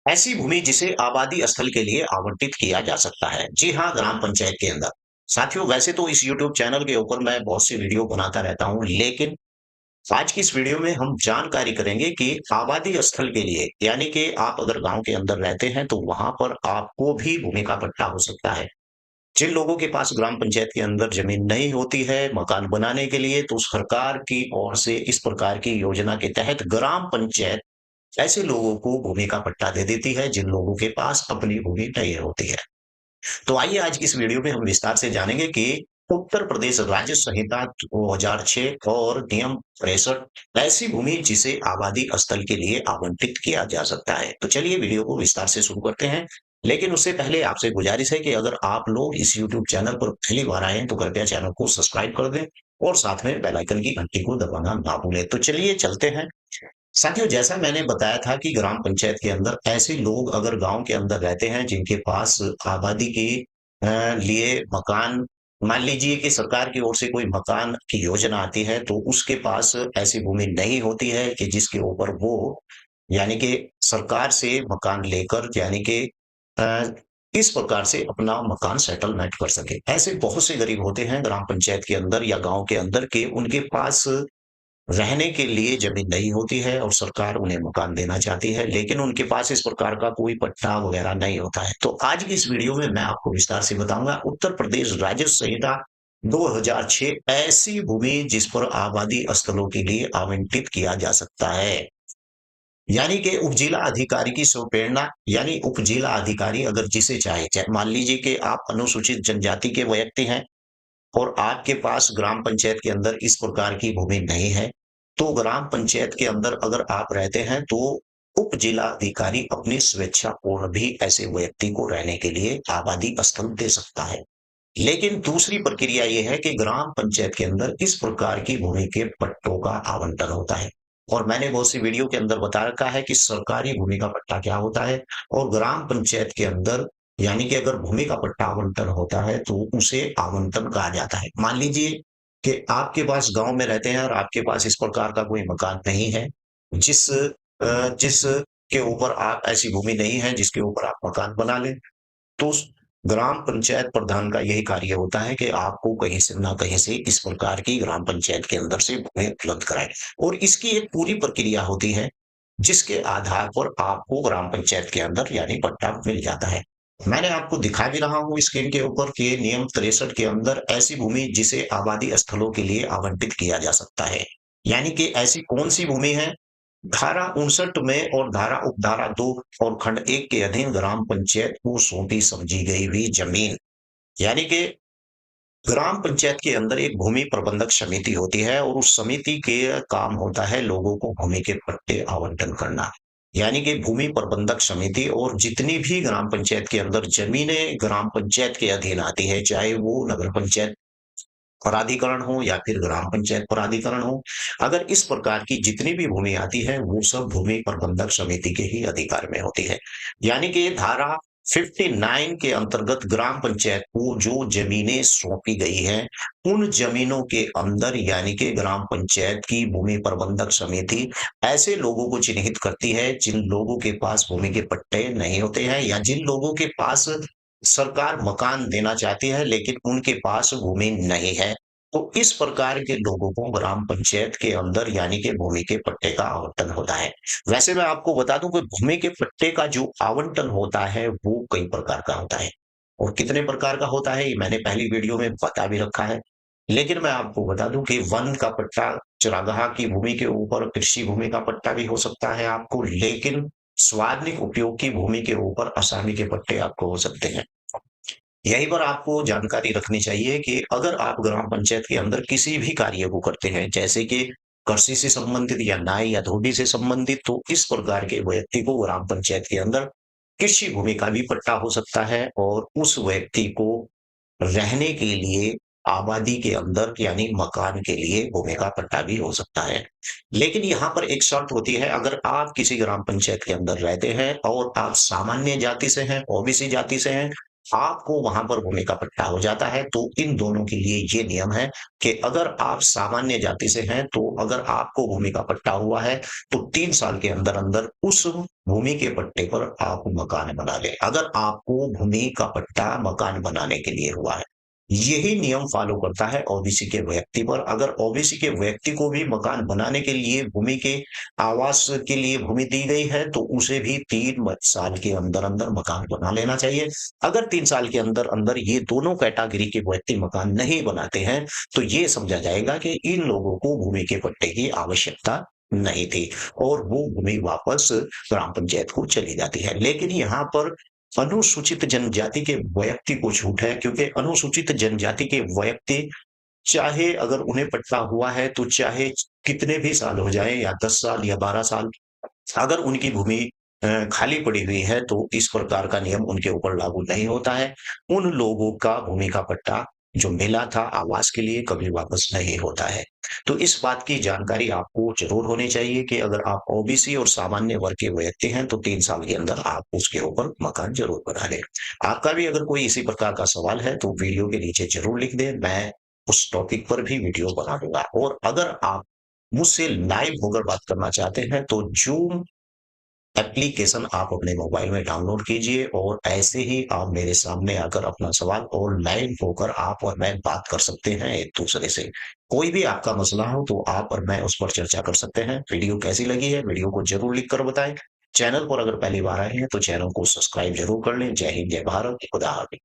ऐसी भूमि जिसे आबादी स्थल के लिए आवंटित किया जा सकता है। जी हाँ, ग्राम पंचायत के अंदर। साथियों, वैसे तो इस यूट्यूब चैनल के ऊपर मैं बहुत सी वीडियो बनाता रहता हूँ, लेकिन आज की इस वीडियो में हम जानकारी करेंगे कि आबादी स्थल के लिए, यानी कि आप अगर गाँव के अंदर रहते हैं, तो वहाँ पर आपको भी भूमि का पट्टा हो सकता है। जिन लोगों के पास ग्राम पंचायत के अंदर ज़मीन नहीं होती है मकान बनाने के लिए, तो सरकार की ओर से इस प्रकार की योजना के तहत ग्राम पंचायत ऐसे लोगों को भूमि का पट्टा दे देती है जिन लोगों के पास अपनी भूमि नहीं होती है। तो आइए आज की इस वीडियो में हम विस्तार से जानेंगे कि उत्तर प्रदेश राज्य संहिता 2006 और नियम 63 ऐसी भूमि जिसे आबादी स्थल के लिए आवंटित किया जा सकता है। तो चलिए वीडियो को विस्तार से शुरू करते हैं। लेकिन उससे पहले आपसे गुजारिश है कि अगर आप लोग इस यूट्यूब चैनल पर पहली बार आए हैं तो कृपया चैनल को सब्सक्राइब कर दें और साथ में बेल आइकन की घंटी को दबाना ना भूलें। तो चलिए चलते हैं। साथियों, जैसा मैंने बताया था कि ग्राम पंचायत के अंदर ऐसे लोग अगर गांव के अंदर रहते हैं जिनके पास आबादी के लिए मकान, मान लीजिए कि सरकार की ओर से कोई मकान की योजना आती है, तो उसके पास ऐसी भूमि नहीं होती है कि जिसके ऊपर वो, यानी कि सरकार से मकान लेकर, यानी कि अ, इस प्रकार से अपना मकान सेटलमेंट कर सके। ऐसे बहुत से गरीब होते हैं ग्राम पंचायत के अंदर या गांव के अंदर के उनके पास रहने के लिए ज़मीन नहीं होती है और सरकार उन्हें मकान देना चाहती है, लेकिन उनके पास इस प्रकार का कोई पट्टा वगैरह नहीं होता है। तो आज की इस वीडियो में मैं आपको विस्तार से बताऊँगा उत्तर प्रदेश राज्य संहिता 2006 ऐसी भूमि जिस पर आबादी स्थलों के लिए आवंटित किया जा सकता है। यानी कि उपजिला अधिकारी की स्वप्रेरणा, यानी उपजिला अधिकारी अगर जिसे चाहे मान लीजिए कि आप अनुसूचित जनजाति के व्यक्ति हैं और आपके पास ग्राम पंचायत के अंदर इस प्रकार की भूमि नहीं है, तो ग्राम पंचायत के अंदर अगर आप रहते हैं, तो उप जिला अधिकारी अपनी स्वेच्छापूर्ण भी ऐसे व्यक्ति को रहने के लिए आबादी स्थल दे सकता है। लेकिन दूसरी प्रक्रिया ये है कि ग्राम पंचायत के अंदर इस प्रकार की भूमि के पट्टों का आवंटन होता है। और मैंने बहुत सी वीडियो के अंदर बता रखा है कि सरकारी भूमि का पट्टा क्या होता है और ग्राम पंचायत के अंदर, यानी कि अगर भूमि का पट्टा आवंटन होता है तो उसे आवंटन कहा जाता है। मान लीजिए कि आपके पास गांव में रहते हैं और आपके पास इस प्रकार का कोई मकान नहीं है जिस के ऊपर आप, ऐसी भूमि नहीं है जिसके ऊपर आप मकान बना लें, तो उस ग्राम पंचायत प्रधान का यही कार्य होता है कि आपको कहीं से ना कहीं से इस प्रकार की ग्राम पंचायत के अंदर से भूमि उपलब्ध कराए और इसकी एक पूरी प्रक्रिया होती है जिसके आधार पर आपको ग्राम पंचायत के अंदर यानी पट्टा मिल जाता है। मैंने आपको दिखा भी रहा हूँ स्क्रीन के ऊपर कि नियम 63 के अंदर ऐसी भूमि जिसे आबादी स्थलों के लिए आवंटित किया जा सकता है। यानी कि ऐसी कौन सी भूमि है? धारा 59 में और धारा उपधारा 2 और खंड 1 के अधीन ग्राम पंचायत को सौंपी समझी गई हुई जमीन, यानी कि ग्राम पंचायत के अंदर एक भूमि प्रबंधक समिति होती है और उस समिति के काम होता है लोगों को भूमि के पट्टे आवंटन करना। यानी कि भूमि प्रबंधक समिति और जितनी भी ग्राम पंचायत के अंदर जमीनें ग्राम पंचायत के अधीन आती है, चाहे वो नगर पंचायत प्राधिकरण हो या फिर ग्राम पंचायत प्राधिकरण हो, अगर इस प्रकार की जितनी भी भूमि आती है, वो सब भूमि प्रबंधक समिति के ही अधिकार में होती है। यानी कि धारा 59 के अंतर्गत ग्राम पंचायत को जो जमीनें सौंपी गई हैं, उन जमीनों के अंदर, यानी कि ग्राम पंचायत की भूमि प्रबंधक समिति ऐसे लोगों को चिन्हित करती है जिन लोगों के पास भूमि के पट्टे नहीं होते हैं या जिन लोगों के पास सरकार मकान देना चाहती है लेकिन उनके पास भूमि नहीं है। तो इस प्रकार के लोगों को ग्राम पंचायत के अंदर, यानी कि भूमि के पट्टे का आवंटन होता है। वैसे मैं आपको बता दूं कि भूमि के पट्टे का जो आवंटन होता है वो कई प्रकार का होता है और कितने प्रकार का होता है ये मैंने पहली वीडियो में बता भी रखा है। लेकिन मैं आपको बता दूं कि वन का पट्टा, चरागाह की भूमि के ऊपर कृषि भूमि का पट्टा भी हो सकता है आपको, लेकिन स्वार्थिक उपयोग की भूमि के ऊपर असामी के पट्टे आपको हो सकते हैं। यहीं पर आपको जानकारी रखनी चाहिए कि अगर आप ग्राम पंचायत के अंदर किसी भी कार्य को करते हैं, जैसे कि कृषि से संबंधित या नाई या धोबी से संबंधित, तो इस प्रकार के व्यक्ति को ग्राम पंचायत के अंदर कृषि भूमि का भी पट्टा हो सकता है और उस व्यक्ति को रहने के लिए आबादी के अंदर, यानी मकान के लिए भूमि का पट्टा भी हो सकता है। लेकिन यहाँ पर एक शर्त होती है, अगर आप किसी ग्राम पंचायत के अंदर रहते हैं और आप सामान्य जाति से हैं, ओबीसी जाति से हैं, आपको वहाँ पर भूमि का पट्टा हो जाता है। तो इन दोनों के लिए ये नियम है कि अगर आप सामान्य जाति से हैं, तो अगर आपको भूमि का पट्टा हुआ है, तो 3 साल के अंदर-अंदर उस भूमि के पट्टे पर आप मकान बना लें। अगर आपको भूमि का पट्टा मकान बनाने के लिए हुआ है, यही नियम फॉलो करता है ओबीसी के व्यक्ति पर। अगर ओबीसी के व्यक्ति को भी मकान बनाने के लिए भूमि के आवास के लिए भूमि दी गई है, तो उसे भी 3 साल के अंदर-अंदर मकान बना लेना चाहिए। अगर 3 साल के अंदर-अंदर ये दोनों कैटेगरी के व्यक्ति मकान नहीं बनाते हैं, तो ये समझा जाएगा कि इन लोगों को भूमि के पट्टे की आवश्यकता नहीं थी और वो भूमि वापस ग्राम पंचायत को चली जाती है। लेकिन यहाँ पर अनुसूचित जनजाति के व्यक्ति को छूट है, क्योंकि अनुसूचित जनजाति के व्यक्ति चाहे अगर उन्हें पट्टा हुआ है, तो चाहे कितने भी साल हो जाएँ या 10 साल या 12 साल, अगर उनकी भूमि खाली पड़ी हुई है, तो इस प्रकार का नियम उनके ऊपर लागू नहीं होता है। उन लोगों का भूमि का पट्टा जो मिला था आवास के लिए, कभी वापस नहीं होता है। तो इस बात की जानकारी आपको ज़रूर होनी चाहिए कि अगर आप ओबीसी और सामान्य वर्ग के व्यक्ति हैं, तो 3 साल के अंदर आप उसके ऊपर मकान ज़रूर बना लें। आपका भी अगर कोई इसी प्रकार का सवाल है, तो वीडियो के नीचे ज़रूर लिख दें, मैं उस टॉपिक पर भी वीडियो बना दूँगा। और अगर आप मुझसे लाइव होकर बात करना चाहते हैं, तो ज़ूम एप्लीकेशन आप अपने मोबाइल में डाउनलोड कीजिए और ऐसे ही आप मेरे सामने आकर अपना सवाल और लाइव होकर आप और मैं बात कर सकते हैं एक-दूसरे से। कोई भी आपका मसला हो तो आप और मैं उस पर चर्चा कर सकते हैं। वीडियो कैसी लगी है, वीडियो को ज़रूर लिख कर बताएँ। चैनल पर अगर पहली बार आए हैं, तो चैनल को सब्सक्राइब ज़रूर कर लें। जय हिंद, जय भारत, खुदा हाफ़िज़।